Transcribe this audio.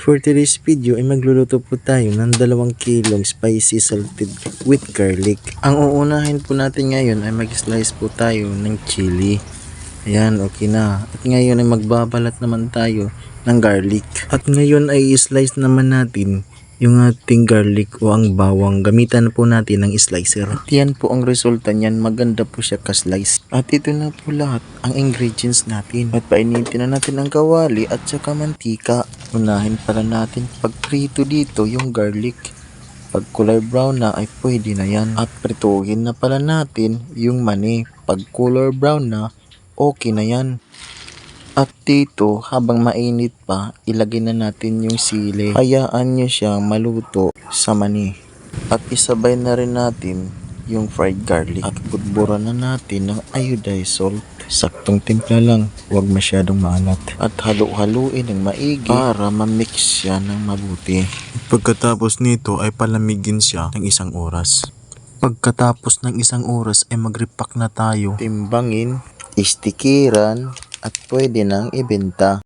For today's video ay magluluto po tayo ng 2 kilong spicy salted with garlic. Ang uunahin po natin ngayon ay mag-slice po tayo ng chili. Ayan, okay na. At ngayon ay magbabalat naman tayo ng garlic. At ngayon ay i-slice naman natin yung ating garlic o ang bawang. Gamitan po natin ng slicer. At yan po ang resulta niyan. Maganda po siya ka-slice. At ito na po lahat ang ingredients natin. At painitin na natin ang kawali at saka mantika. Unahin pala natin pagprito dito yung garlic. Pag kulay brown na ay pwede na yan. At prituhin na pala natin yung mani. Pag color brown na, okay na yan. At dito, habang mainit pa, ilagay na natin yung sili. Hayaan nyo siyang maluto sa mani. At isabay na rin natin yung fried garlic. At budburan na natin ng iodized salt. Saktong timpla lang, huwag masyadong maalat. At halu-haluin ng maigi para ma-mix siya ng mabuti. Pagkatapos nito ay palamigin siya ng 1 oras. Pagkatapos ng 1 oras ay mag-repack na tayo. Timbangin, istikiran, at pwede nang ibenta.